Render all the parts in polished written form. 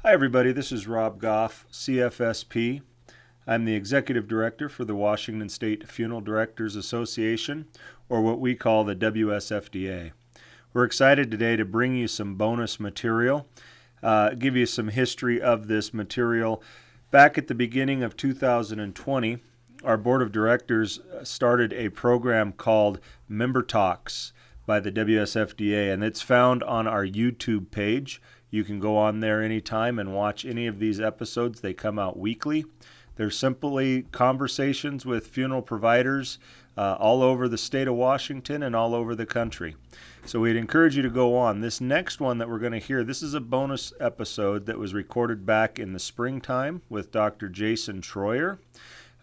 Hi, everybody. This is Rob Goff, CFSP. I'm the Executive Director for the Washington State Funeral Directors Association, or what we call the WSFDA. We're excited today to bring you some bonus material, give you some history of this material. Back at the beginning of 2020, our Board of Directors started a program called Member Talks by the WSFDA, and it's found on our YouTube page. You can go on there anytime and watch any of these episodes. They come out weekly. They're simply conversations with funeral providers all over the state of Washington and all over the country. So we'd encourage you to go on. This next one that we're going to hear, this is a bonus episode that was recorded back in the springtime with Dr. Jason Troyer.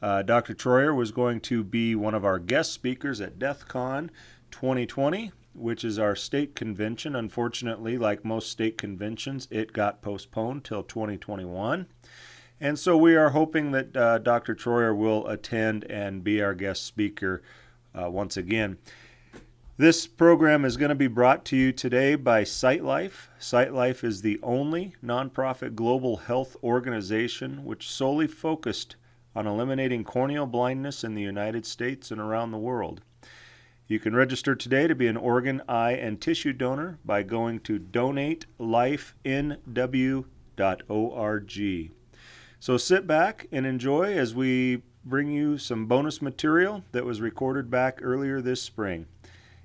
Dr. Troyer was going to be one of our guest speakers at DeathCon 2020, which is our state convention. Unfortunately, like most state conventions, it got postponed till 2021. And so we are hoping that Dr. Troyer will attend and be our guest speaker once again. This program is going to be brought to you today by SightLife. SightLife is the only nonprofit global health organization which solely focused on eliminating corneal blindness in the United States and around the world. You can register today to be an organ, eye, and tissue donor by going to donatelifenw.org. So sit back and enjoy as we bring you some bonus material that was recorded back earlier this spring.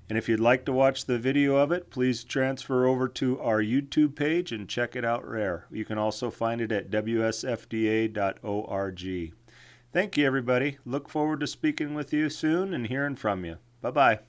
And if you'd like to watch the video of it, please transfer over to our YouTube page and check it out there. You can also find it at wsfda.org. Thank you, everybody. Look forward to speaking with you soon and hearing from you. Bye-bye.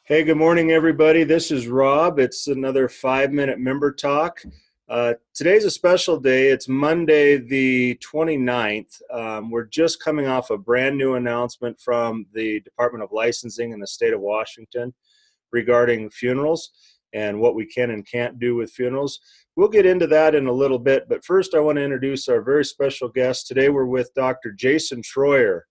Hey, good morning, everybody. This is Rob. It's another 5-minute member talk. Today's a special day. It's Monday, the 29th. We're just coming off a brand new announcement from the Department of Licensing in the state of Washington regarding funerals and what we can and can't do with funerals. We'll get into that in a little bit, but first I want to introduce our very special guest. Today we're with Dr. Jason Troyer.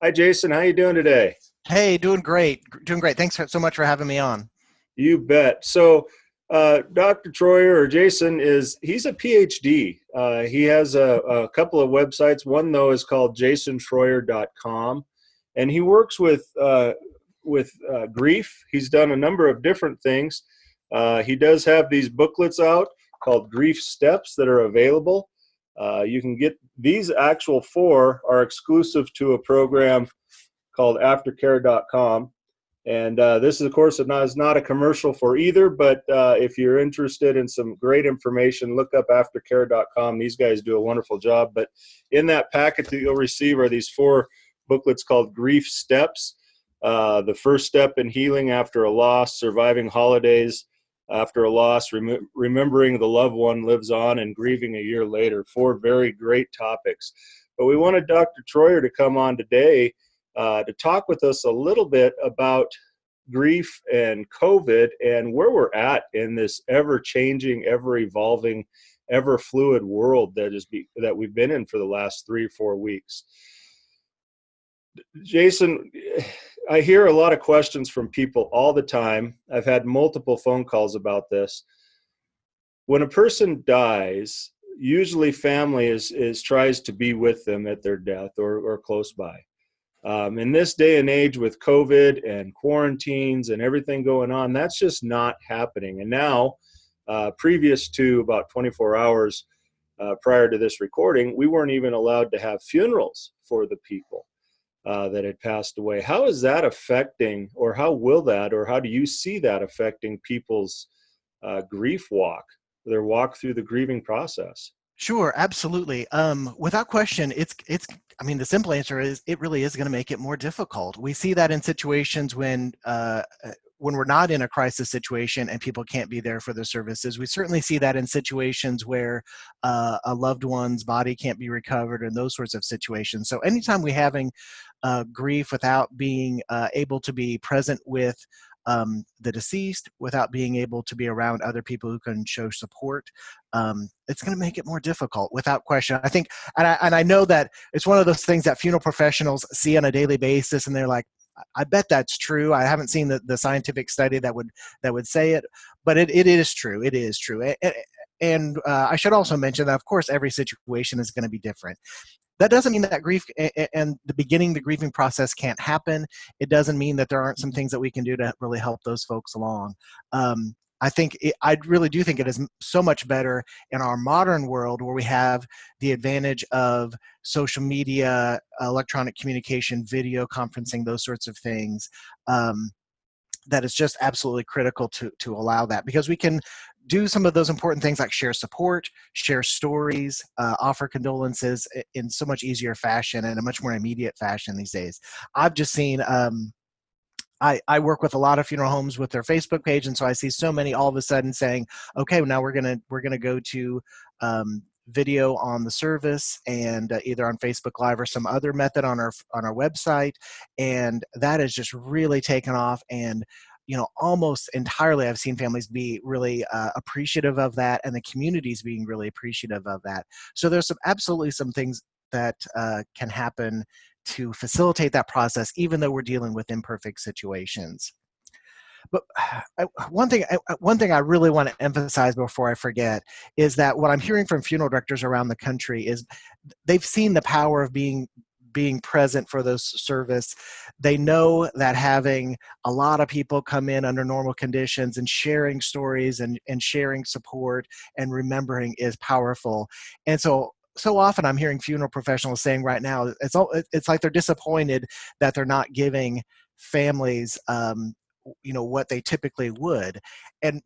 Hi, Jason. How you doing today? Hey, doing great. Doing great. Thanks so much for having me on. You bet. So Dr. Troyer, or Jason, he's a PhD. He has a couple of websites. One, though, is called jasontroyer.com, and he works with grief. He's done a number of different things. He does have these booklets out called Grief Steps that are available. You can get these actual 4 are exclusive to a program called aftercare.com. And this is, of course, is not a commercial for either, but if you're interested in some great information, look up aftercare.com. These guys do a wonderful job. But in that packet that you'll receive are these 4 booklets called Grief Steps. The first step in healing after a loss, surviving holidays after a loss, remembering the loved one lives on, and grieving a year later. 4 very great topics. But we wanted Dr. Troyer to come on today to talk with us a little bit about grief and COVID and where we're at in this ever-changing, ever-evolving, ever-fluid world that we've been in for the last 3 or 4 weeks. Jason, I hear a lot of questions from people all the time. I've had multiple phone calls about this. When a person dies, usually family tries to be with them at their death or close by. In this day and age with COVID and quarantines and everything going on, that's just not happening. And now, previous to about 24 hours prior to this recording, we weren't even allowed to have funerals for the people that had passed away. How is that affecting, or how will that, or how do you see that affecting people's grief walk, their walk through the grieving process? Sure, absolutely. Without question, I mean, the simple answer is it really is going to make it more difficult. We see that in situations when when we're not in a crisis situation and people can't be there for the services. We certainly see that in situations where a loved one's body can't be recovered and those sorts of situations. So anytime we're having grief without being able to be present with the deceased, without being able to be around other people who can show support, it's going to make it more difficult, without question. I think, and I know that it's one of those things that funeral professionals see on a daily basis, and they're like, I bet that's true. I haven't seen the scientific study that would say it, but it is true. It is true. And I should also mention that, of course, every situation is going to be different. That doesn't mean that grief and the grieving process can't happen. It doesn't mean that there aren't some things that we can do to really help those folks along. I really do think it is so much better in our modern world, where we have the advantage of social media, electronic communication, video conferencing, those sorts of things. That is just absolutely critical to allow that, because we can do some of those important things like share support, share stories, offer condolences in so much easier fashion and a much more immediate fashion these days. I've just seen I work with a lot of funeral homes with their Facebook page, and so I see so many all of a sudden saying, "Okay, now we're gonna go to video on the service, and either on Facebook Live or some other method on our website," and that has just really taken off. And almost entirely, I've seen families be really appreciative of that, and the communities being really appreciative of that. So there's absolutely some things that can happen to facilitate that process, even though we're dealing with imperfect situations. But one thing I really want to emphasize before I forget is that what I'm hearing from funeral directors around the country is they've seen the power of being present for those service. They know that having a lot of people come in under normal conditions and sharing stories and sharing support and remembering is powerful. And so often I'm hearing funeral professionals saying right now, it's like they're disappointed that they're not giving families what they typically would. And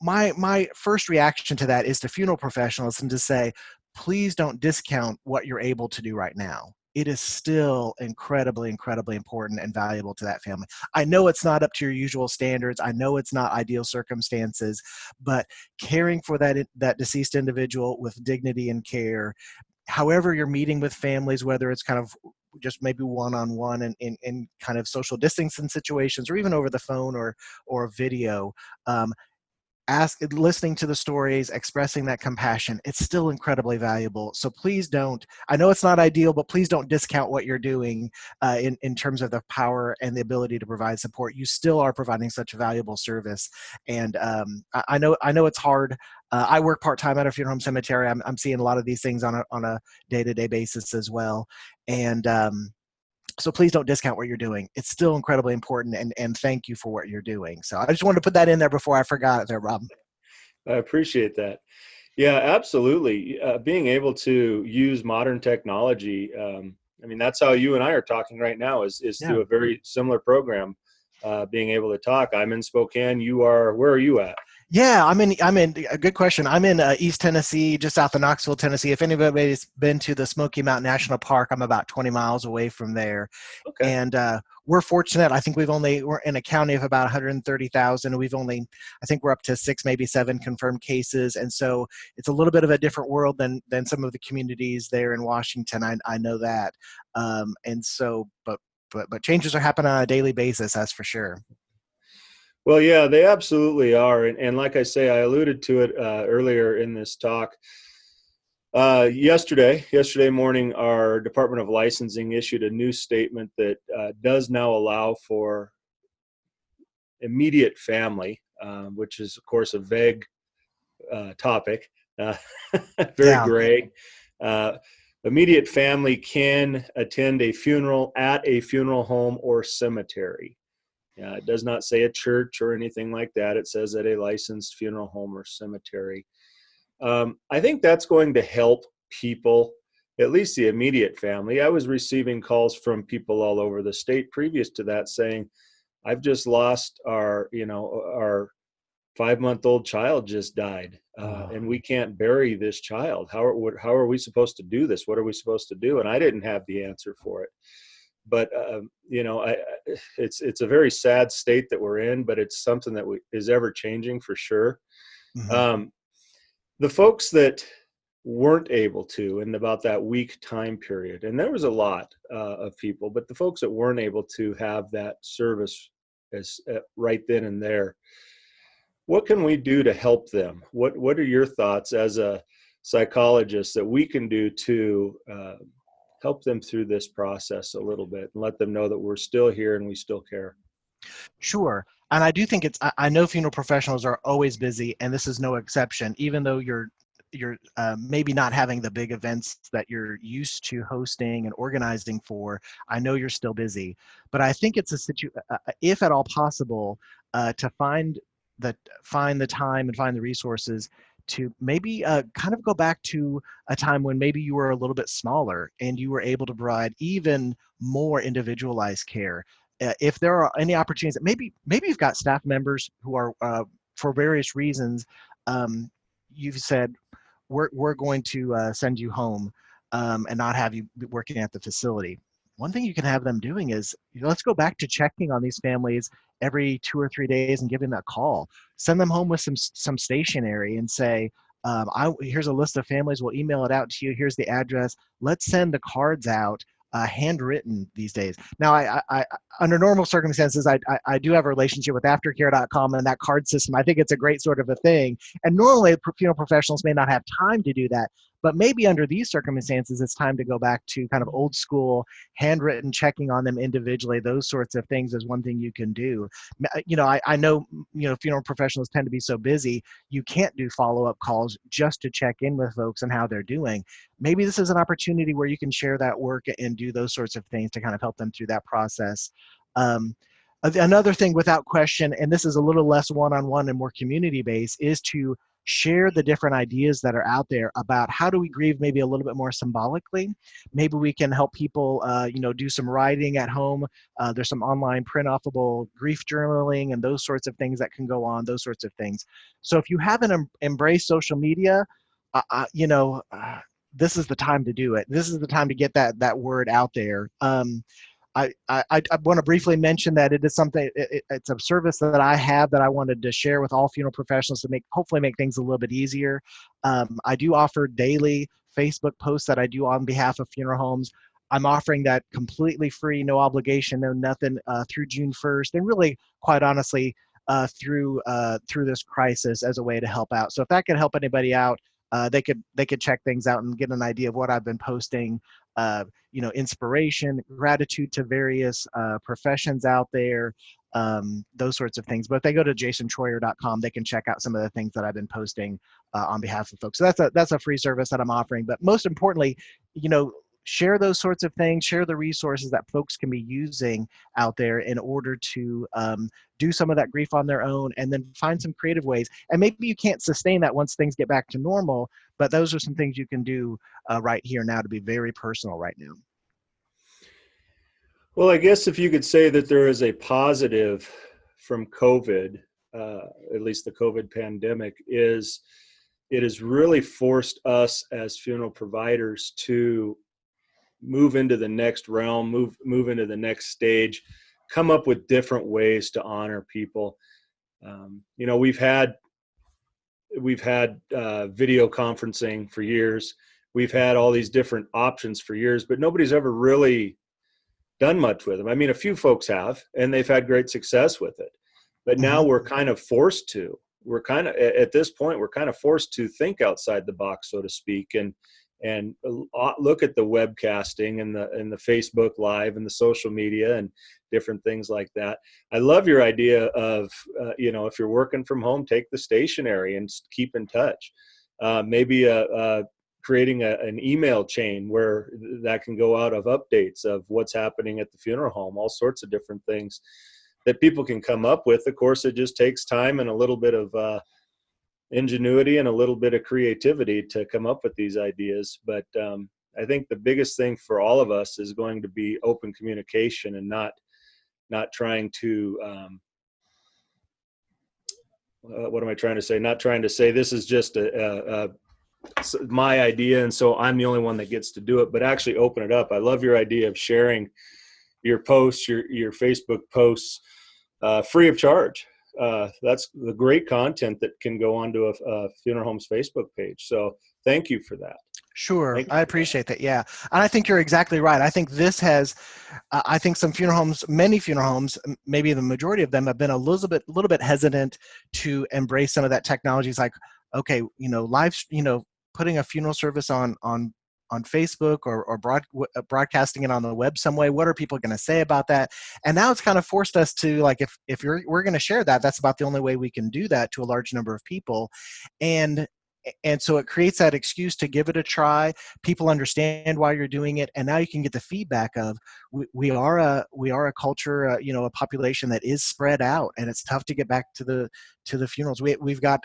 my first reaction to that is to funeral professionals and to say, please don't discount what you're able to do right now. It is still incredibly, incredibly important and valuable to that family. I know it's not up to your usual standards. I know it's not ideal circumstances, but caring for that deceased individual with dignity and care, however you're meeting with families, whether it's kind of just maybe one-on-one and in kind of social distancing situations, or even over the phone or video, listening to the stories, expressing that compassion, it's still incredibly valuable. So please don't, I know it's not ideal, but please don't discount what you're doing in terms of the power and the ability to provide support. You still are providing such a valuable service. And I know it's hard. I work part-time at a funeral home cemetery. I'm seeing a lot of these things on a day-to-day basis as well. And so please don't discount what you're doing. It's still incredibly important, and thank you for what you're doing. So I just wanted to put that in there before I forgot it there, Rob. I appreciate that. Yeah, absolutely. Being able to use modern technology. I mean, that's how you and I are talking right now is Yeah. through a very similar program, being able to talk. I'm in Spokane. Where are you at? Yeah, I'm in a good question. I'm in East Tennessee, just south of Knoxville, Tennessee. If anybody's been to the Smoky Mountain National Park, I'm about 20 miles away from there. Okay. And we're fortunate. I think we're in a county of about 130,000. I think we're up to 6, maybe 7 confirmed cases. And so it's a little bit of a different world than some of the communities there in Washington. I know that. And so, but changes are happening on a daily basis, that's for sure. Well, yeah, they absolutely are. And like I say, I alluded to it earlier in this talk. Yesterday morning, our Department of Licensing issued a new statement that does now allow for immediate family, which is, of course, a vague topic, uh, very Yeah. gray. Uh, Immediate family can attend a funeral at a funeral home or cemetery. It does not say a church or anything like that. It says at a licensed funeral home or cemetery. I think that's going to help people, at least the immediate family. I was receiving calls from people all over the state previous to that saying, I've just lost our 5-month-old child just died, Oh, and we can't bury this child. How are we supposed to do this? What are we supposed to do? And I didn't have the answer for it. but it's a very sad state that we're in, but it's something that is ever changing for sure. Mhm. Um, the folks that weren't able to in about that week time period, and there was a lot of people, but the folks that weren't able to have that service as right then and there, what can we do to help them? What are your thoughts as a psychologist that we can do to help them through this process a little bit and let them know that we're still here and we still care? Sure. And I do think I know funeral professionals are always busy, and this is no exception, even though you're maybe not having the big events that you're used to hosting and organizing for. I know you're still busy, but I think it's if at all possible, to find the time and find the resources to maybe kind of go back to a time when maybe you were a little bit smaller and you were able to provide even more individualized care. If there are any opportunities that maybe you've got staff members who are for various reasons, you've said we're going to send you home and not have you working at the facility. One thing you can have them doing is, let's go back to checking on these families every 2 or 3 days and giving them a call. Send them home with some stationery and say, here's a list of families. We'll email it out to you. Here's the address. Let's send the cards out, handwritten these days. Now, under normal circumstances, I do have a relationship with aftercare.com and that card system. I think it's a great sort of a thing. And normally, funeral professionals may not have time to do that. But maybe under these circumstances, it's time to go back to kind of old school, handwritten checking on them individually. Those sorts of things is one thing you can do. I know, funeral professionals tend to be so busy, you can't do follow-up calls just to check in with folks and how they're doing. Maybe this is an opportunity where you can share that work and do those sorts of things to kind of help them through that process. Um, Another thing, without question, and this is a little less one-on-one and more community-based, is to share the different ideas that are out there about how do we grieve maybe a little bit more symbolically. Maybe we can help people, do some writing at home. There's some online print-offable grief journaling and those sorts of things that can go on, those sorts of things. So if you haven't embraced social media, uh, uh, you know, uh, this is the time to do it. This is the time to get that word out there. I want to briefly mention that it is something. It's a service that I have that I wanted to share with all funeral professionals to hopefully make things a little bit easier. I do offer daily Facebook posts that I do on behalf of funeral homes. I'm offering that completely free, no obligation, no nothing, through June 1st, and really, quite honestly, through this crisis as a way to help out. So if that could help anybody out, they could check things out and get an idea of what I've been posting. Inspiration, gratitude to various professions out there, those sorts of things. But if they go to jasontroyer.com, they can check out some of the things that I've been posting on behalf of folks. So that's a free service that I'm offering. But most importantly, share those sorts of things, share the resources that folks can be using out there in order to do some of that grief on their own, and then find some creative ways. And maybe you can't sustain that once things get back to normal, but those are some things you can do right here now to be very personal right now. Well, I guess if you could say that there is a positive from COVID, at least the COVID pandemic, is it has really forced us as funeral providers to move into the next realm, move into the next stage, come up with different ways to honor people. We've had video conferencing for years. We've had all these different options for years, but nobody's ever really done much with them. I mean, a few folks have, and they've had great success with it. But now Mm-hmm. we're kind of forced to. We're kind of at this point. We're kind of forced to think outside the box, so to speak, and look at the webcasting and the Facebook Live and the social media and different things like that. I love your idea of if you're working from home, take the stationery and keep in touch. Maybe creating an email chain where that can go out of updates of what's happening at the funeral home, all sorts of different things that people can come up with. Of course, it just takes time and a little bit of ingenuity and a little bit of creativity to come up with these ideas. But I think the biggest thing for all of us is going to be open communication and not trying to what am I trying to say? Not trying to say this is just my idea and so I'm the only one that gets to do it, but actually open it up. I love your idea of sharing your posts, your Facebook posts, free of charge. That's the great content that can go onto a funeral home's Facebook page. So thank you for that. Sure, Thank you I for that. appreciate that. Yeah, and I think you're exactly right. I think this has, I think some funeral homes, many funeral homes, maybe the majority of them, have been little bit hesitant to embrace some of that technology. It's like, okay, putting a funeral service on Facebook or broadcasting it on the web some way. What are people going to say about that? And now it's kind of forced us to, like, if we're going to share that, that's about the only way we can do that to a large number of people, and so it creates that excuse to give it a try. People understand why you're doing it, and now you can get the feedback of, we are a culture, a population that is spread out, and it's tough to get back to the funerals. We've got,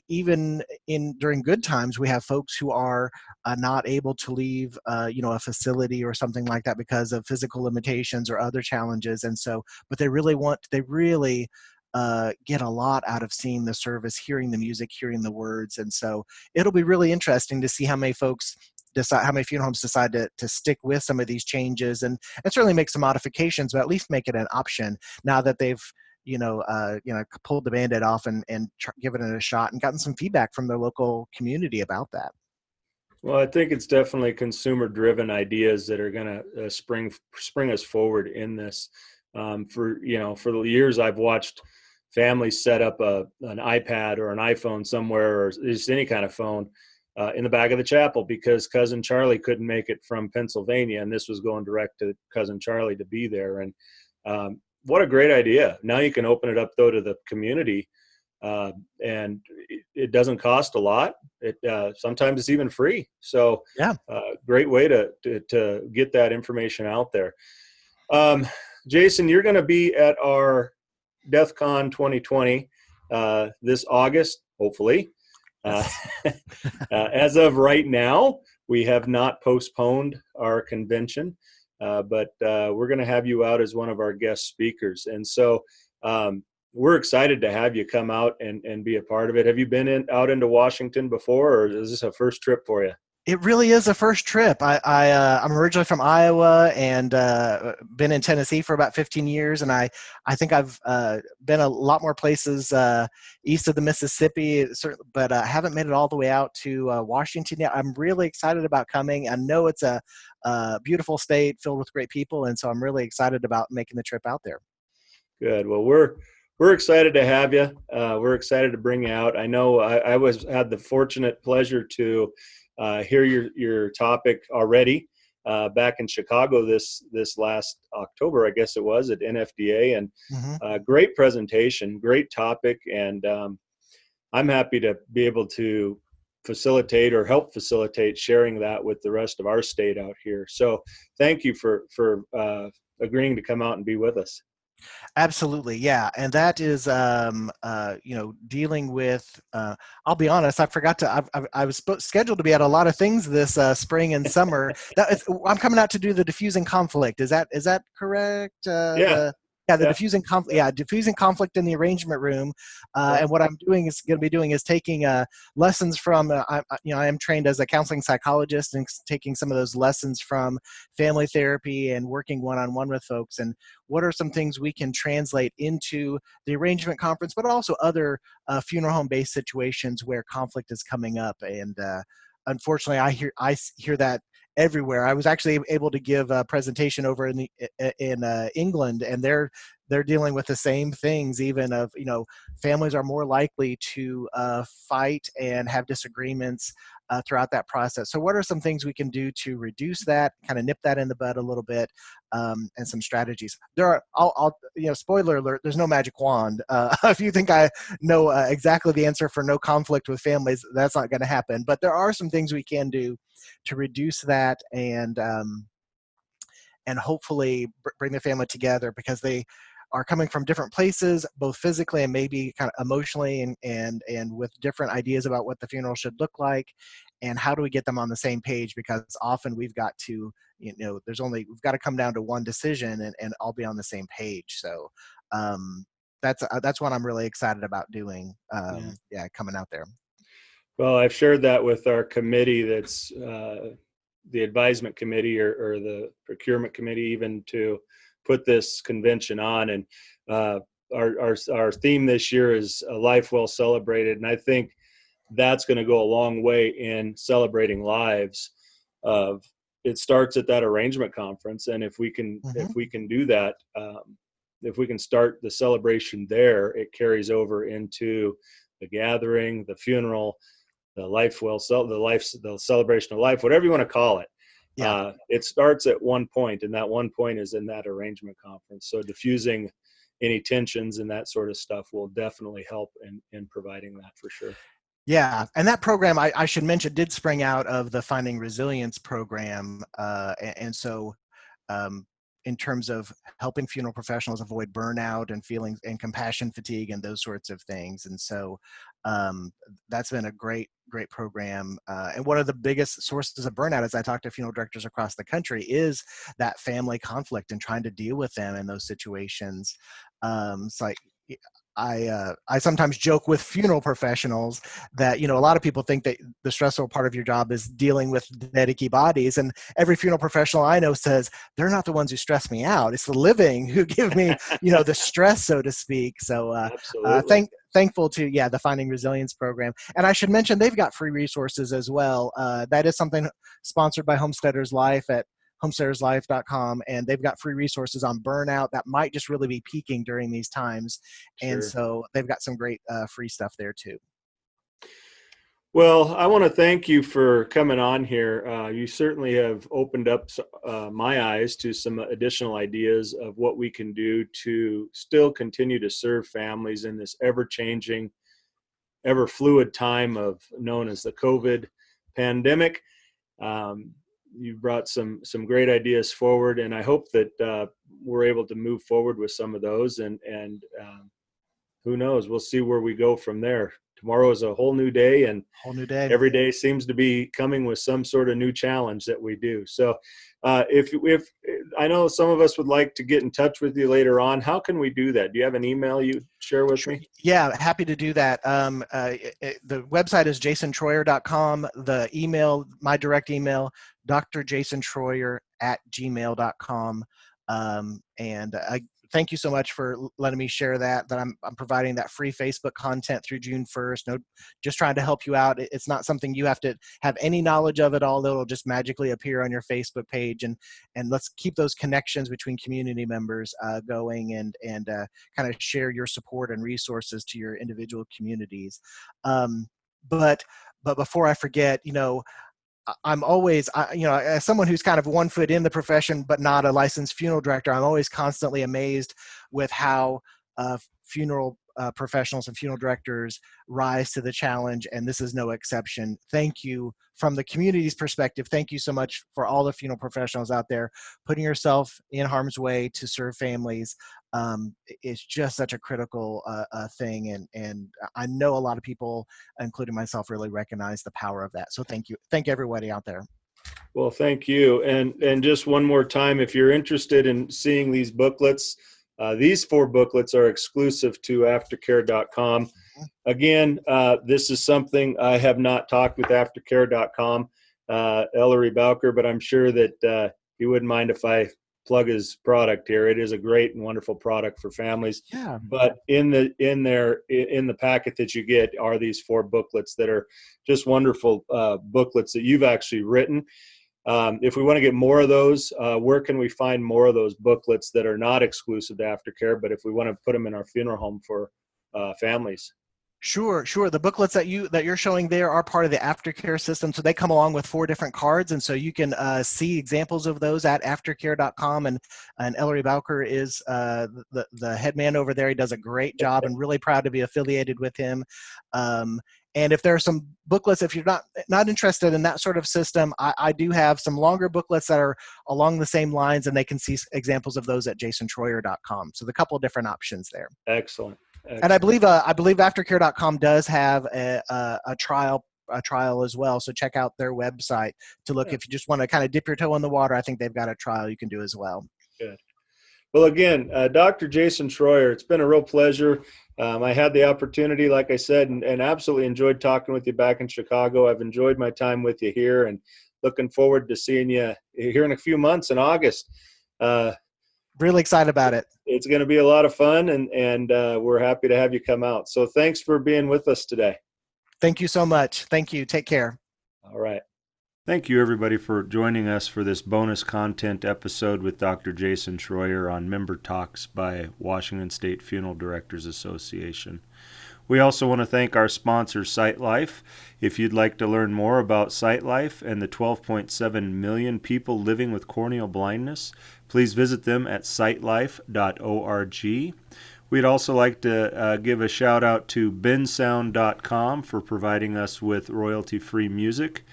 even in during good times, we have folks who are not able to leave a facility or something like that because of physical limitations or other challenges, and so, but they really get a lot out of seeing the service, hearing the music, hearing the words. And so it'll be really interesting to see how many how many funeral homes decide to stick with some of these changes, and certainly make some modifications, but at least make it an option now that they've pulled the band-aid off and given it a shot and gotten some feedback from their local community about that. Well, I think it's definitely consumer-driven ideas that are going to spring us forward in this. For the years I've watched families set up an iPad or an iPhone somewhere, or just any kind of phone, in the back of the chapel, because cousin Charlie couldn't make it from Pennsylvania, and this was going direct to cousin Charlie to be there. And what a great idea! Now you can open it up though to the community, and it doesn't cost a lot. It sometimes it's even free. So Yeah. great way to get that information out there. Jason, you're going to be at our DEF CON 2020 this August, hopefully. Uh, Yes. as of right now, we have not postponed our convention, but we're going to have you out as one of our guest speakers. And so we're excited to have you come out and be a part of it. Have you been out into Washington before, or is this a first trip for you? It really is a first trip. I'm originally from Iowa and been in Tennessee for about 15 years, and I think I've been a lot more places east of the Mississippi, but I haven't made it all the way out to Washington yet. I'm really excited about coming. I know it's a beautiful state filled with great people, and so I'm really excited about making the trip out there. Good. Well, we're excited to have you. We're excited to bring you out. I know I had the fortunate pleasure to hear your topic already back in Chicago this last October, I guess it was, at NFDA, and Mm-hmm. great presentation, great topic, and I'm happy to be able to facilitate or help facilitate sharing that with the rest of our state out here. So thank you for agreeing to come out and be with us. Absolutely, yeah, and that is, dealing with. I'll be honest, I forgot to. I was scheduled to be at a lot of things this spring and summer. I'm coming out to do the diffusing conflict. Is that correct? Yeah, The yeah, diffusing conflict. Yeah, diffusing conflict in the arrangement room. yeah. And what I'm doing is going to be doing is taking lessons from. I am trained as a counseling psychologist, and taking some of those lessons from family therapy and working one-on-one with folks, and what are some things we can translate into the arrangement conference, but also other funeral home based situations where conflict is coming up. And unfortunately, I hear that everywhere. I was actually able to give a presentation over in England, and they're dealing with the same things. Even of, families are more likely to fight and have disagreements throughout that process. So what are some things we can do to reduce that, kind of nip that in the bud a little bit, and some strategies? There are, spoiler alert, there's no magic wand. If you think I know exactly the answer for no conflict with families, that's not going to happen. But there are some things we can do to reduce that, and hopefully bring the family together, because they are coming from different places, both physically and maybe kind of emotionally, and with different ideas about what the funeral should look like, and how do we get them on the same page? Because often we've got to, we've got to come down to one decision and all be on the same page. So that's what I'm really excited about doing. Yeah. Coming out there. Well, I've shared that with our committee that's the advisement committee or the procurement committee even to put this convention on. And our theme this year is a life well celebrated. And I think that's going to go a long way in celebrating lives. It starts at that arrangement conference. And if we can do that, if we can start the celebration there, it carries over into the gathering, the funeral, the celebration of life, whatever you want to call it. Yeah. It starts at one point, and that one point is in that arrangement conference. So diffusing any tensions and that sort of stuff will definitely help in providing that for sure. Yeah, and that program, I should mention, did spring out of the Finding Resilience program. And so in terms of helping funeral professionals avoid burnout and feelings and compassion fatigue and those sorts of things. And so that's been a great program. And one of the biggest sources of burnout, as I talk to funeral directors across the country, is that family conflict and trying to deal with them in those situations. It's like, I sometimes joke with funeral professionals that, a lot of people think that the stressful part of your job is dealing with dead, icky bodies. And every funeral professional I know says, they're not the ones who stress me out. It's the living who give me, the stress, so to speak. So Absolutely. thankful to, the Finding Resilience program. And I should mention, they've got free resources as well. That is something sponsored by Homesteaders Life at homesteaderslife.com, and they've got free resources on burnout that might just really be peaking during these times. And Sure. so they've got some great free stuff there too. Well, I want to thank you for coming on here. You certainly have opened up my eyes to some additional ideas of what we can do to still continue to serve families in this ever-changing, ever-fluid time known as the COVID pandemic. You brought some great ideas forward, and I hope that we're able to move forward with some of those. And who knows? We'll see where we go from there. Tomorrow is a whole new day, and Whole new day. every day seems to be coming with some sort of new challenge that we do. So if I know some of us would like to get in touch with you later on, how can we do that? Do you have an email you'd share with me? Yeah, happy to do that. The website is jasontroyer.com. The email, my direct email, drjasontroyer@gmail.com. And I thank you so much for letting me share that I'm providing that free Facebook content through June 1st. No, just trying to help you out. It's not something you have to have any knowledge of at all. It'll just magically appear on your Facebook page, and let's keep those connections between community members going, and kind of share your support and resources to your individual communities. But before I forget, I'm always, as someone who's kind of 1 foot in the profession, but not a licensed funeral director, I'm always constantly amazed with how funeral professionals and funeral directors rise to the challenge, and this is no exception. Thank you from the community's perspective. Thank you so much for all the funeral professionals out there putting yourself in harm's way to serve families. It's just such a critical thing, and I know a lot of people, including myself, really recognize the power of that. So thank you. Thank everybody out there. Well, thank you. And just one more time, if you're interested in seeing these booklets, these 4 booklets are exclusive to aftercare.com. Again, this is something I have not talked with aftercare.com, Ellery Bowker, but I'm sure that he wouldn't mind if I plug his product here. It is a great and wonderful product for families. Yeah. But in the packet that you get are these 4 booklets that are just wonderful booklets that you've actually written. If we want to get more of those, where can we find more of those booklets that are not exclusive to Aftercare, but if we want to put them in our funeral home for families? Sure. The booklets that you're showing there are part of the Aftercare system. So they come along with 4 different cards. And so you can see examples of those at aftercare.com. And Ellery Bowker is the head man over there. He does a great job, and really proud to be affiliated with him. And if there are some booklets, if you're not interested in that sort of system, I do have some longer booklets that are along the same lines, and they can see examples of those at jasontroyer.com. So the couple of different options there. Excellent. And I believe aftercare.com does have a trial as well. So check out their website to look. If you just want to kind of dip your toe in the water, I think they've got a trial you can do as well. Good. Well, again, Dr. Jason Troyer, it's been a real pleasure. I had the opportunity, like I said, and absolutely enjoyed talking with you back in Chicago. I've enjoyed my time with you here, and looking forward to seeing you here in a few months in August. Really excited about it. It's going to be a lot of fun, and we're happy to have you come out. So thanks for being with us today. Thank you so much. Thank you. Take care. All right. Thank you, everybody, for joining us for this bonus content episode with Dr. Jason Schroyer on Member Talks by Washington State Funeral Directors Association. We also want to thank our sponsor, SightLife. If you'd like to learn more about SightLife and the 12.7 million people living with corneal blindness, please visit them at sightlife.org. We'd also like to give a shout out to bensound.com for providing us with royalty-free music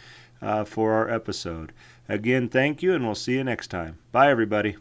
for our episode. Again, thank you, and we'll see you next time. Bye, everybody.